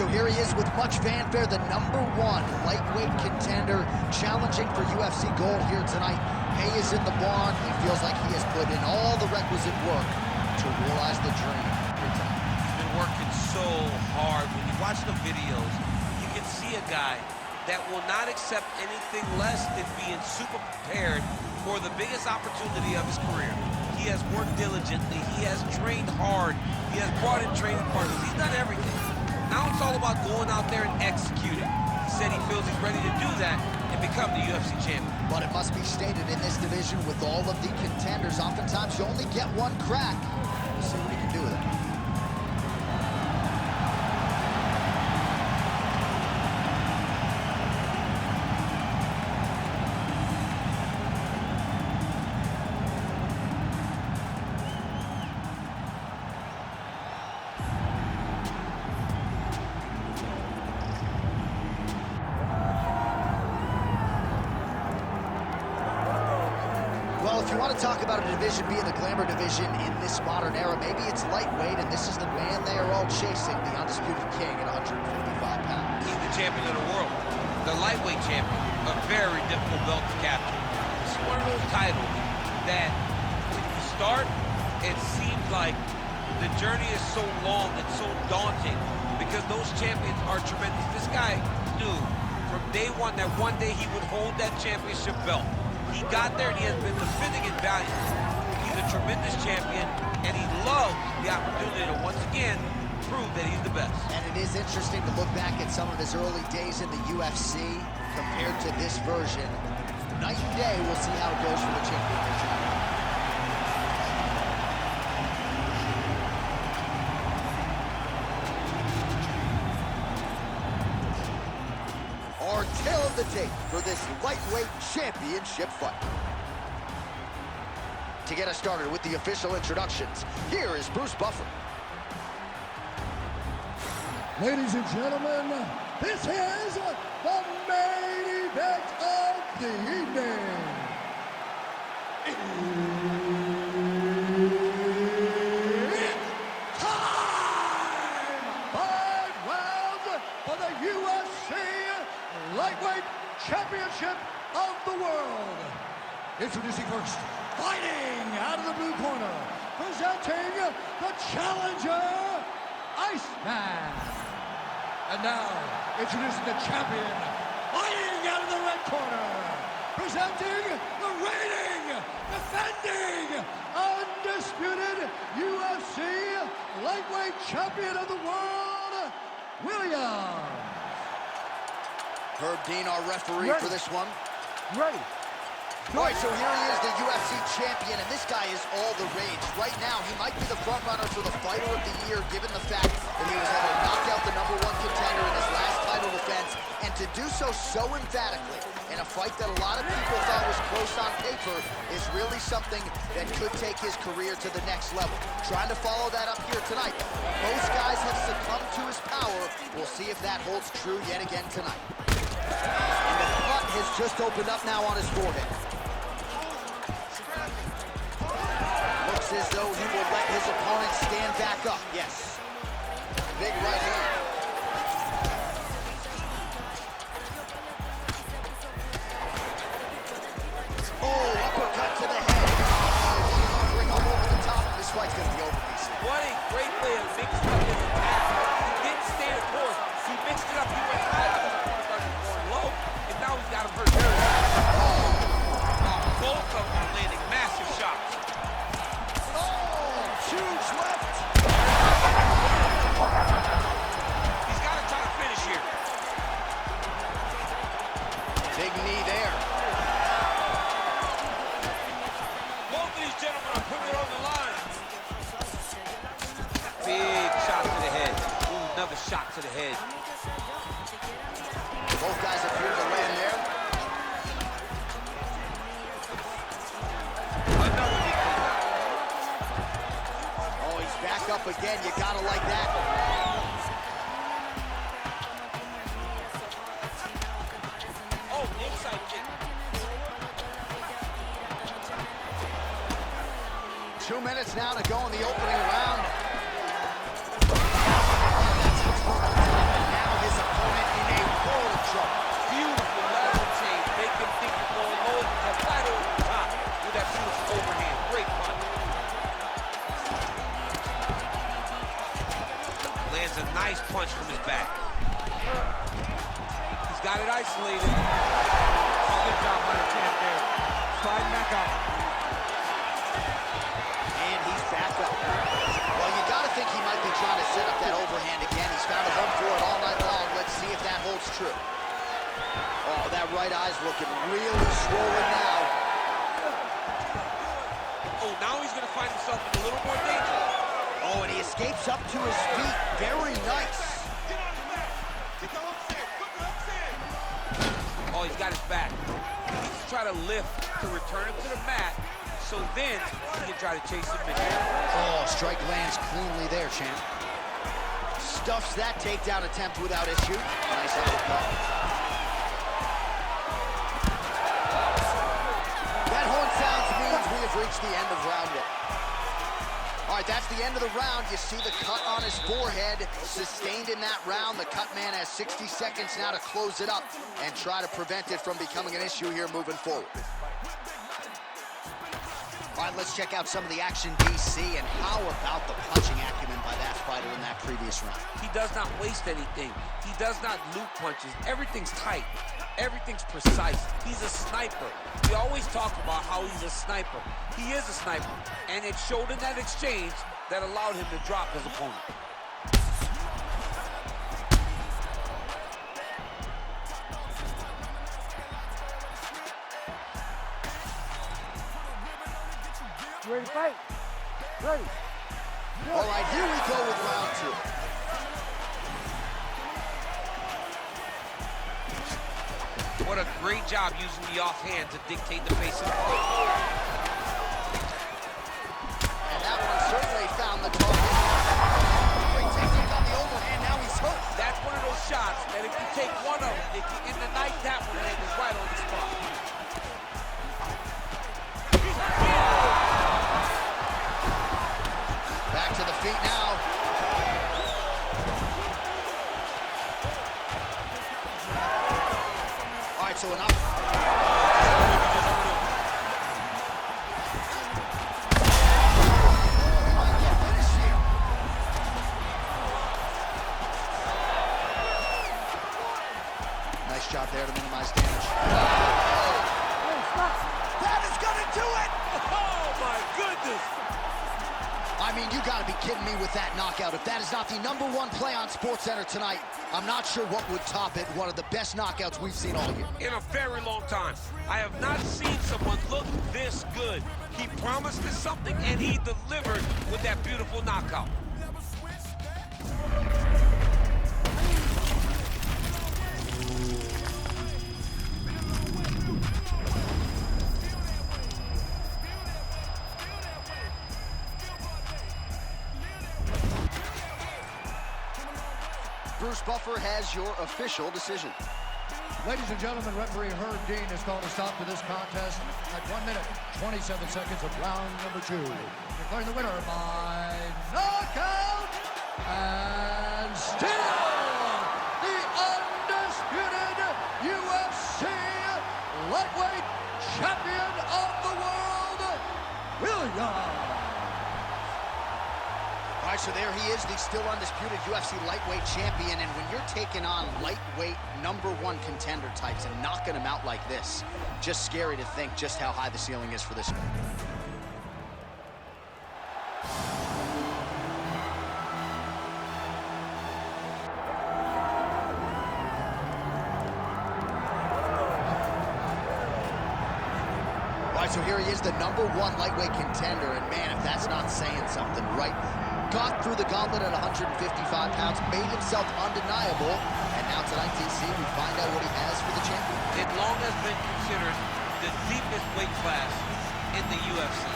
so here he is with much fanfare, the #1 lightweight contender, challenging for UFC gold here tonight. Hay is in the barn. He feels like he has put in all the requisite work to realize the dream here tonight. He's been working so hard. When you watch the videos, you can see a guy that will not accept anything less than being super prepared for the biggest opportunity of his career. He has worked diligently. He has trained hard. He has brought in training partners. He's done everything. Now it's all about going out there and executing. He said he feels he's ready to do that and become the UFC champion. But it must be stated, in this division with all of the contenders, oftentimes you only get one crack. We'll see what he can do with it. Well, if you want to talk about a division being the glamour division in this modern era, maybe it's lightweight, and this is the man they are all chasing, the undisputed king at 155 pounds. He's the champion of the world, the lightweight champion, a very difficult belt to capture. It's one of those titles that when you start, it seems like the journey is so long and so daunting because those champions are tremendous. This guy knew from day one that one day he would hold that championship belt. He got there and he has been defending it valiantly. He's a tremendous champion, and he loves the opportunity to once again prove that he's the best. And it is interesting to look back at some of his early days in the UFC compared to this version. Night and day, we'll see how it goes for the champion. Our tale of the tape for this lightweight championship fight. To get us started with the official introductions, here is Bruce Buffer. Ladies and gentlemen, this is the main event of the evening. It's time! 5 rounds for the UFC Lightweight Championship of the World. Introducing first, fighting out of the blue corner, presenting the challenger, Iceman. And now, introducing the champion, fighting out of the red corner, presenting the reigning, defending, undisputed UFC Lightweight Champion of the World, William. Herb Dean, our referee for this one. Ready. All right, so here he is, the UFC champion, and this guy is all the rage. Right now, he might be the front runner for the Fighter of the Year, given the fact that he was able to knock out the #1 contender in his last title defense, and to do so emphatically in a fight that a lot of people thought was close on paper is really something that could take his career to the next level. Trying to follow that up here tonight. Most guys have succumbed to his power. We'll see if that holds true yet again tonight. And the cut has just opened up now on his forehead. Looks as though he will let his opponent stand back up. Yes. Big right hand. Oh, uppercut to the head. Bring him over the top. This fight's going to be over. What a great way of mixing up his attack. He didn't stay the course. He mixed it up. He went high. Started going low, and now he's got him hurt very well. Both of them landing massive shots. Huge left. He's got to try to finish here. Big knee there. Both of these gentlemen are putting it on the line. Big shot to the head. Ooh, another shot to the head. Both guys appear to land there. Another big knee. Oh, he's back up again. You gotta like that. Oh, inside kick. 2 minutes now to go in the opening round. Got it isolated. Good job by the champ there. Sliding back up. And he's back up. Well, you got to think he might be trying to set up that overhand again. He's found a home for it all night long. Let's see if that holds true. Oh, that right eye's looking really swollen now. Oh, now he's going to find himself in a little more danger. Oh, and he escapes up to his feet. Very nice. Oh, he's got his back. He needs to try to lift to return him to the mat, so then he can try to chase the mission. Oh, strike lands cleanly there, champ. Stuffs that takedown attempt without issue. Nice uppercut. That horn sounds means we have reached the end of round one. All right, that's the end of the round. You see the cut on his forehead, sustained in that round. The cut man has 60 seconds now to close it up and try to prevent it from becoming an issue here moving forward. All right, let's check out some of the action, DC, and how about the punching acumen by that fighter in that previous round? He does not waste anything. He does not loop punches. Everything's tight. Everything's precise. He's a sniper. We always talk about how he's a sniper. He is a sniper, and it showed in that exchange that allowed him to drop his opponent. You ready to fight? Ready. All right, here we go with round two. What a great job using the offhand to dictate the pace of the fight. And that one certainly found the target. Great technique on the overhand, now he's hurt. That's one of those shots that if you take one of them, if you in the night, that one is right on the spot. Back to the feet now. All right, so enough. Nice job there to minimize damage. That is gonna do it! Oh my goodness! I mean, you gotta be kidding me with that knockout. If that is not the #1 play on SportsCenter tonight, I'm not sure what would top it. One of the best knockouts we've seen all year. In a very long time. I have not seen someone look this good. He promised us something, and he delivered with that beautiful knockout. Bruce Buffer has your official decision. Ladies and gentlemen, referee Herb Dean has called a stop to this contest at 1 minute, 27 seconds of round number 2. Declaring the winner by knockout and still the undisputed UFC lightweight champion of the world, William. All right, so there he is, the still undisputed UFC lightweight champion. And when you're taking on lightweight #1 contender types and knocking them out like this, just scary to think just how high the ceiling is for this. All right, so here he is, the #1 lightweight contender. And man, if that's not saying something, right? Got through the gauntlet at 155 pounds, made himself undeniable, and now tonight, DC, we find out what he has for the champion. It long has been considered the deepest weight class in the UFC.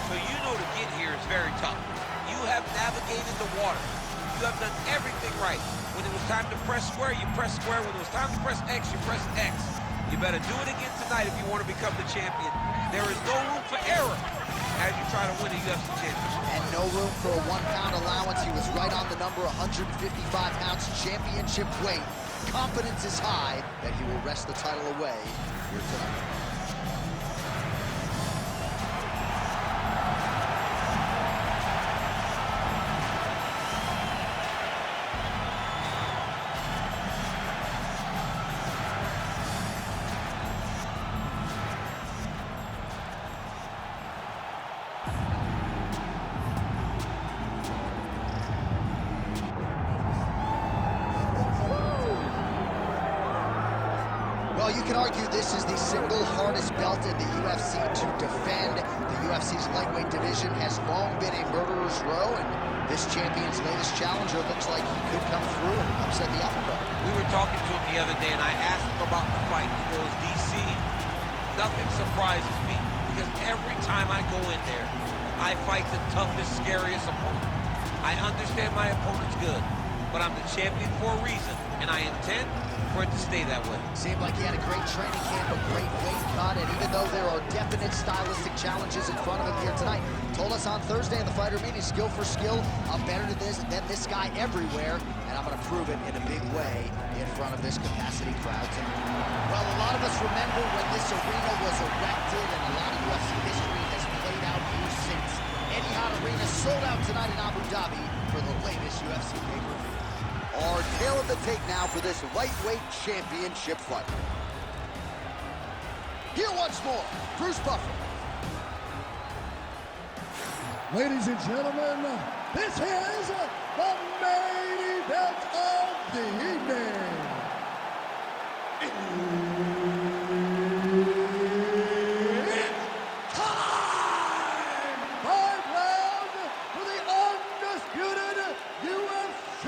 So you know to get here is very tough. You have navigated the water. You have done everything right. When it was time to press square, you press square. When it was time to press X, you press X. You better do it again tonight if you want to become the champion. There is no room for error as you try to win a UFC championship. And no room for a 1 pound allowance. He was right on the number, 155 pounds championship weight. Confidence is high that he will wrest the title away here tonight. Well, you can argue this is the single hardest belt in the UFC to defend. The UFC's lightweight division has long been a murderer's row, and this champion's latest challenger looks like he could come through and upset the apple cart. We were talking to him the other day, and I asked him about the fight. He goes, DC, nothing surprises me, because every time I go in there, I fight the toughest, scariest opponent. I understand my opponent's good, but I'm the champion for a reason, and I intend for it to stay that way. Seemed like he had a great training camp, a great weight cut, and even though there are definite stylistic challenges in front of him here tonight, told us on Thursday in the fighter meeting, skill for skill, I'm better than this guy everywhere, and I'm going to prove it in a big way in front of this capacity crowd tonight. Well, a lot of us remember when this arena was erected, and a lot of UFC history has played out here since. Etihad Arena sold out tonight in Abu Dhabi for the latest UFC pay-per-view. Our tail of the tape now for this lightweight championship fight. Here once more, Bruce Buffer. Ladies and gentlemen, this is the main event of the evening. It's time! 5 rounds for the undisputed UFC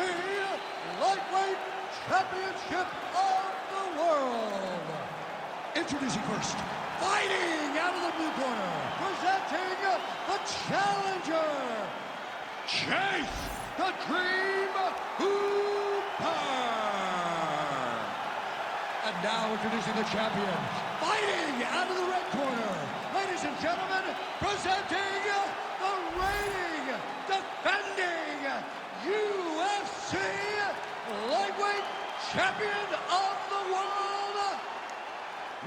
Lightweight Championship of the world. Introducing first, fighting out of the blue corner, presenting the challenger, Chase the Dream Hooper. And now introducing the champion, fighting out of the red corner, ladies and gentlemen, presenting the reigning, defending UFC Lightweight Champion of the World,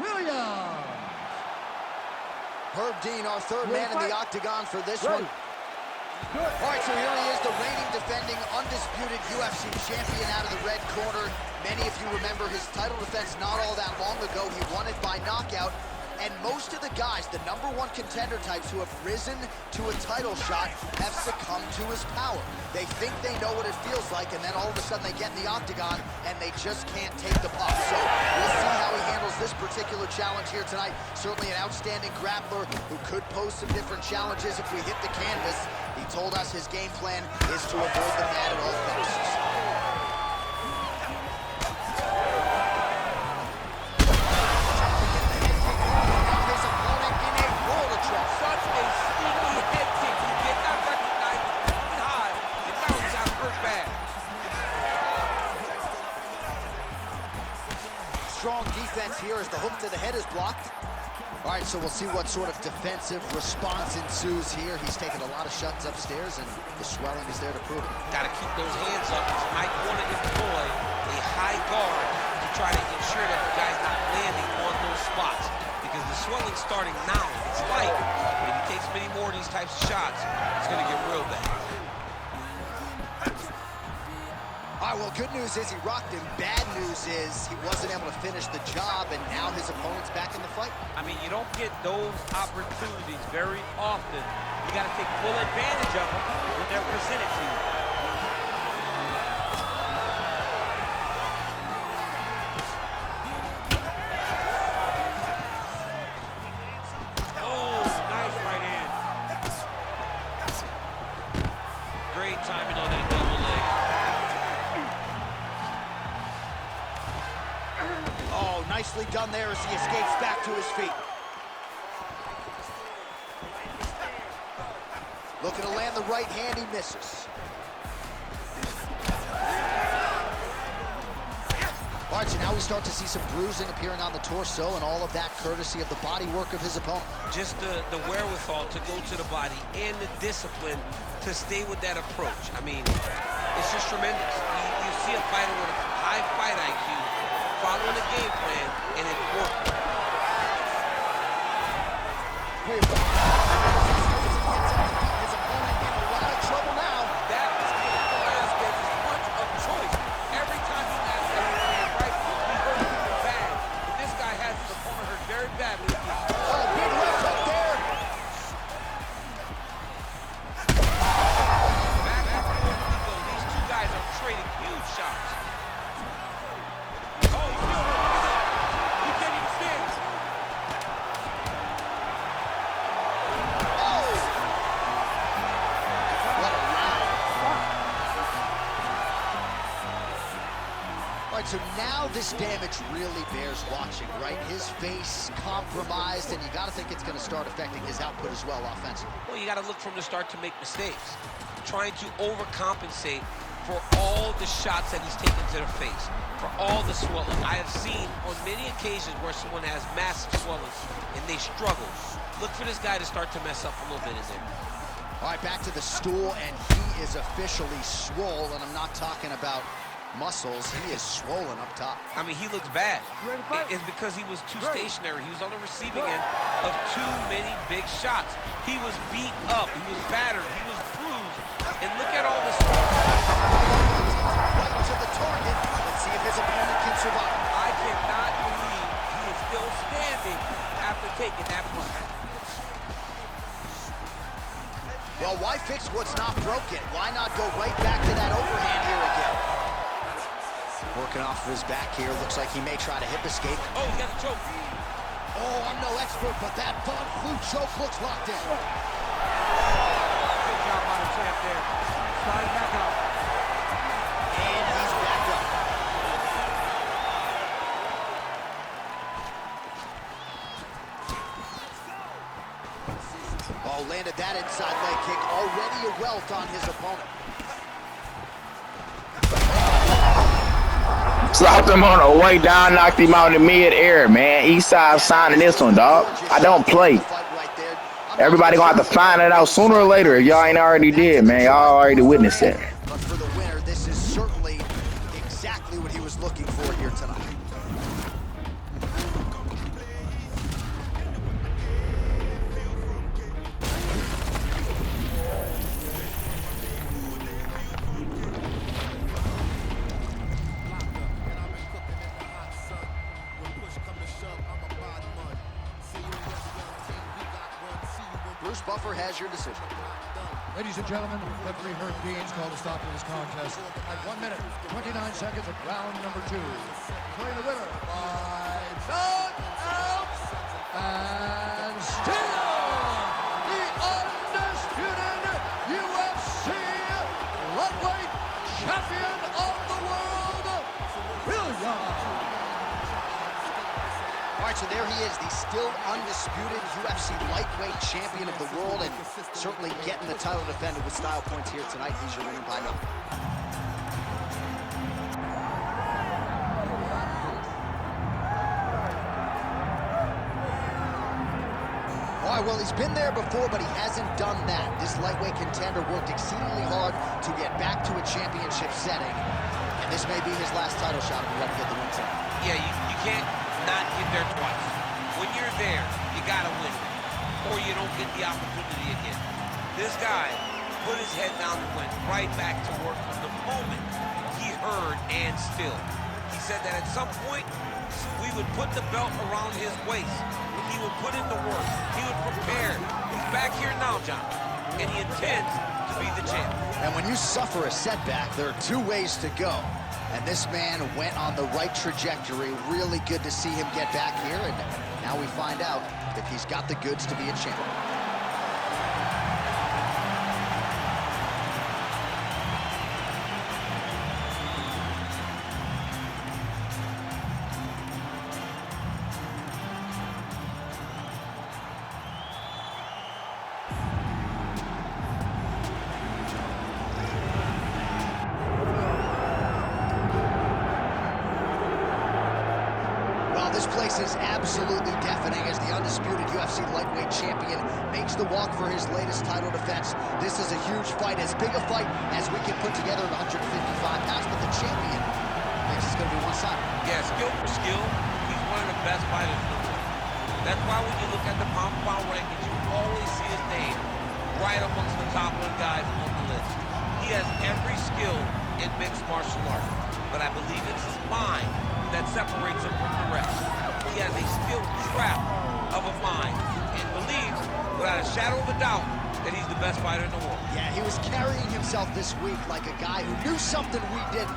Williams. Herb Dean, our third man in the octagon for this one. All right, so here he is, the reigning, defending, undisputed UFC champion out of the red corner. Many of you remember his title defense not all that long ago. He won it by knockout. And most of the guys, the #1 contender types who have risen to a title shot, have succumbed to his power. They think they know what it feels like, and then all of a sudden they get in the octagon, and they just can't take the pop. So we'll see how he handles this particular challenge here tonight. Certainly an outstanding grappler who could pose some different challenges if we hit the canvas. He told us his game plan is to avoid the mat at all costs. Strong defense here as the hook to the head is blocked. All right, so we'll see what sort of defensive response ensues here. He's taken a lot of shots upstairs, and the swelling is there to prove it. Got to keep those hands up. You might want to employ a high guard to try to ensure that the guy's not landing on those spots, because the swelling's starting now. It's light, but if he takes many more of these types of shots, it's going to get real bad. All right, well, good news is he rocked him. Bad news is he wasn't able to finish the job, and now his opponent's back in the fight. I mean, you don't get those opportunities very often. You got to take full advantage of them when they're presented to you. Oh, nice right hand. Great timing on that double leg. Oh, nicely done there as he escapes back to his feet. Looking to land the right hand, he misses. All right, so now we start to see some bruising appearing on the torso, and all of that courtesy of the body work of his opponent. Just the wherewithal to go to the body and the discipline to stay with that approach. I mean, it's just tremendous. You see a fighter with a high fight IQ following the game plan, and it worked. His opponent in a lot of trouble now. That was Velasquez's punch of choice. Every time he asked everything right, he hurt him bad. But this guy has his opponent hurt very badly. Oh, big left hook there. Back and forth we go. These two guys are trading huge shots. right, so now this damage really bears watching, right? His face compromised, and you got to think it's going to start affecting his output as well offensively. Well, you got to look from the start to make mistakes. Trying to overcompensate for all the shots that he's taken to the face, for all the swelling. I have seen on many occasions where someone has massive swelling and they struggle. Look for this guy to start to mess up a little bit in there. All right, back to the stool, and he is officially swole, and I'm not talking about muscles. He is swollen up top. I mean, he looks bad. It's because he was too stationary. He was on the receiving end of too many big shots. He was beat up. He was battered. He was bruised. And look at all this. Right to the target. Let's see if his opponent can survive. I cannot believe he is still standing after taking that punch. Well, why fix what's not broken? Why not go right back to that overhand here again? Working off of his back here. Looks like he may try to hip escape. Oh, he got a choke. Oh, I'm no expert, but that Von Flue choke looks locked in. Good job by the champ there. Slide back up. And he's back up. Oh, landed that inside leg kick. Already a welt on his opponent. Slapped him on the way down, knocked him out in mid-air, man. Eastside signing this one, dog. I don't play. Everybody gonna have to find it out sooner or later if y'all ain't already did, man. Y'all already witnessed it. But for the winner, this is certainly exactly what he was looking for here tonight. Bruce Buffer has your decision. Ladies and gentlemen, referee Herb Dean's called a stop to this contest at 1 minute, 29 seconds of round number 2. Declaring the winner by knockout and still the undisputed UFC lightweight champion of the world, William. All right, so there he is, the still undisputed UFC lightweight champion of the world, and certainly getting the title defended with style points here tonight. He's your winner by knockout. All right, well, he's been there before, but he hasn't done that. This lightweight contender worked exceedingly hard to get back to a championship setting, and this may be his last title shot if he doesn't get the win tonight. Yeah, you can't not get there twice. When you're there, you gotta win, or you don't get the opportunity again. This guy put his head down and went right back to work from the moment he heard and still. He said that at some point, we would put the belt around his waist. He would put in the work. He would prepare. He's back here now, John, and he intends to be the champ. And when you suffer a setback, there are two ways to go. And this man went on the right trajectory. Really good to see him get back here. And now we find out if he's got the goods to be a champ. This place is absolutely deafening as the undisputed UFC lightweight champion makes the walk for his latest title defense. This is a huge fight, as big a fight as we can put together at 155 pounds, but the champion thinks it's going to be one-sided. Yeah, skill for skill, he's one of the best fighters in the world. That's why when you look at the pound-for-pound rankings, you always see his name right amongst the top 1 guys on the list. He has every skill in mixed martial arts, but I believe it's his mind that separates him from the rest. He has a skill trap of a mind and believes, without a shadow of a doubt, that he's the best fighter in the world. Yeah, he was carrying himself this week like a guy who knew something we didn't.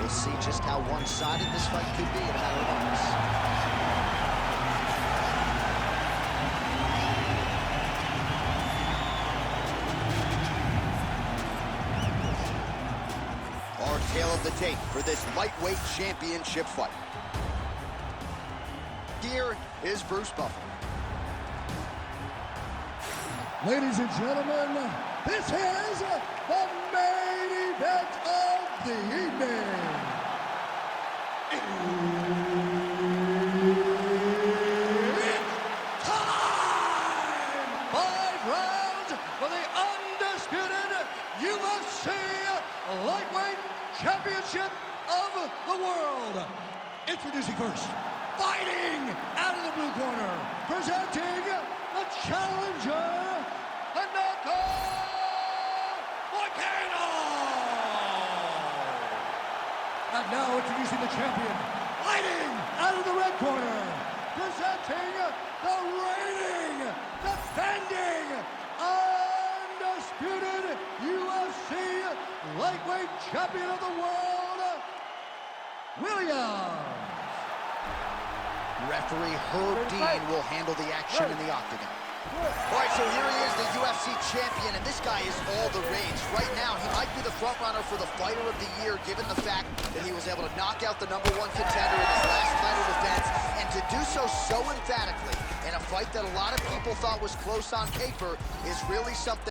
We'll see just how one-sided this fight could be in a matter of moments. Our tale of of the tape for this lightweight championship fight. Here is Bruce Buffer. Ladies and gentlemen, this is the main event of the evening. It's time! 5 rounds for the undisputed UFC Lightweight Championship of the World. Introducing first, fighting out of the blue corner, presenting the challenger, Hanako Moicano! And now introducing the champion, fighting out of the red corner, presenting the reigning, defending, undisputed UFC Lightweight Champion of the World, Williams. Referee Herb Dean will handle the action in the octagon. All right, so here he is, the UFC champion, and this guy is all the rage. Right now, he might be the front runner for the Fighter of the Year, given the fact that he was able to knock out the #1 contender in his last title defense, and to do so emphatically in a fight that a lot of people thought was close on paper is really something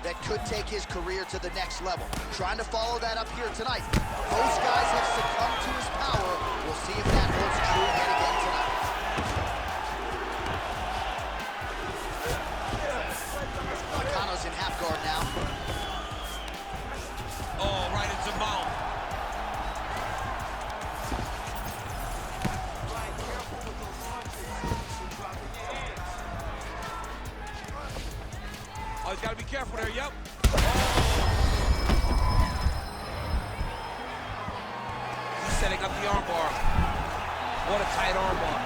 that could take his career to the next level. Trying to follow that up here tonight. Both guys have succumbed to his power. We'll see if that holds true yet again tonight. Moicano's in half guard now. Oh, right into mount. Oh, he's got to be careful there, yep. He's setting up the armbar. What a tight armbar.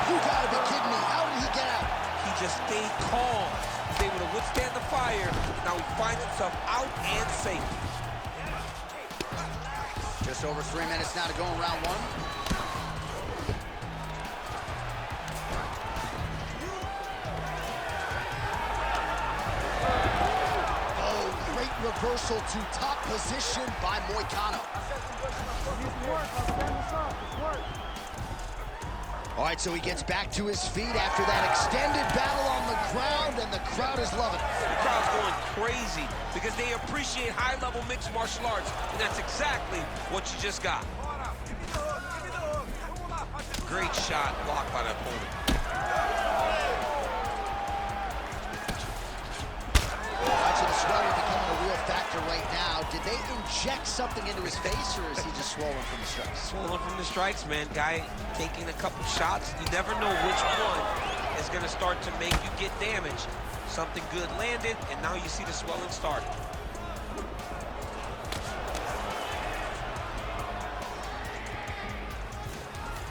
You gotta be kidding me. How did he get out? He just stayed calm. He's able to withstand the fire. Now he finds himself out and safe. Just over 3 minutes now to go in round 1. Reversal to top position by Moicano. All right, so he gets back to his feet after that extended battle on the ground, and the crowd is loving it. The crowd's going crazy because they appreciate high-level mixed martial arts, and that's exactly what you just got. Great shot blocked by the opponent. Watching the swelling becoming a real factor right now. Did they inject something into his face, or is he just swollen from the strikes? Swollen from the strikes, man. Guy taking a couple shots. You never know which one is going to start to make you get damaged. Something good landed, and now you see the swelling start.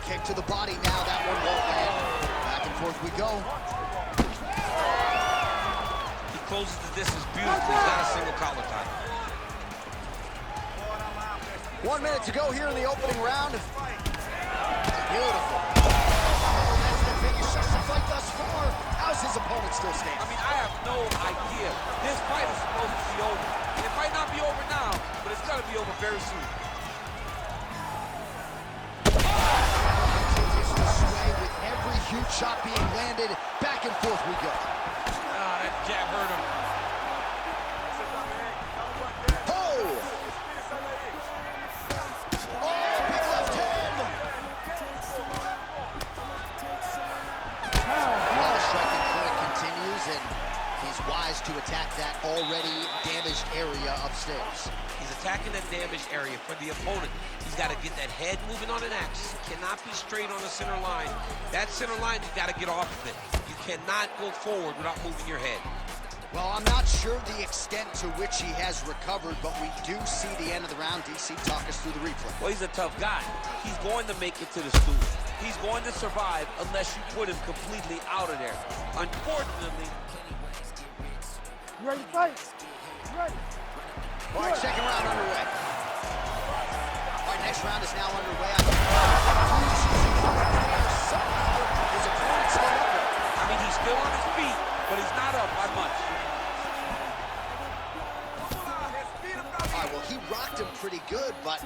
Kick to the body now. That one won't land. Back and forth we go. Closes the distance beautifully. He's got a single collar tie. 1 minute to go here in the opening round. Beautiful. That's the biggest just the fight thus far. How's his opponent still standing? I mean, I have no idea. This fight is supposed to be over. And it might not be over now, but it's going to be over very soon. Continues to sway with every huge shot being landed. Back and forth we go. That jab hurt him. Oh! Oh, big left hand! Well, the striking current continues, and he's wise to attack that already damaged area upstairs. He's attacking that damaged area for the opponent. He's got to get that head moving on an axis. Cannot be straight on the center line. That center line, you got to get off of it. You cannot go forward without moving your head. Well, I'm not sure the extent to which he has recovered, but we do see the end of the round. DC, talk us through the replay. Well, he's a tough guy. He's going to make it to the stool. He's going to survive unless you put him completely out of there. Unfortunately. You ready to fight? You ready? All right, second round underway. All right, next round is now underway. His opponent's still up there. I mean, he's still on his feet, but he's not up by much. him pretty good, but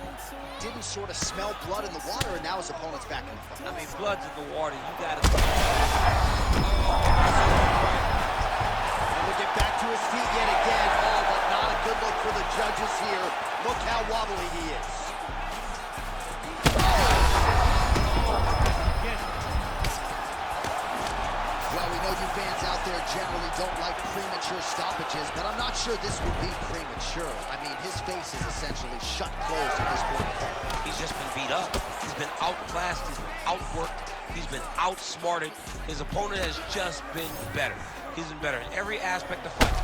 didn't sort of smell blood in the water, and now his opponent's back in the fight. I mean, blood's in the water. You got to. We'll get back to his feet yet again. Oh, but not a good look for the judges here. Look how wobbly he is. Well, we know you fans out there generally don't like premature stoppages, but I'm not sure this would be premature. I mean, his face is essentially shut closed at this point. He's just been beat up. He's been outclassed. He's been outworked. He's been outsmarted. His opponent has just been better. He's been better in every aspect of fight.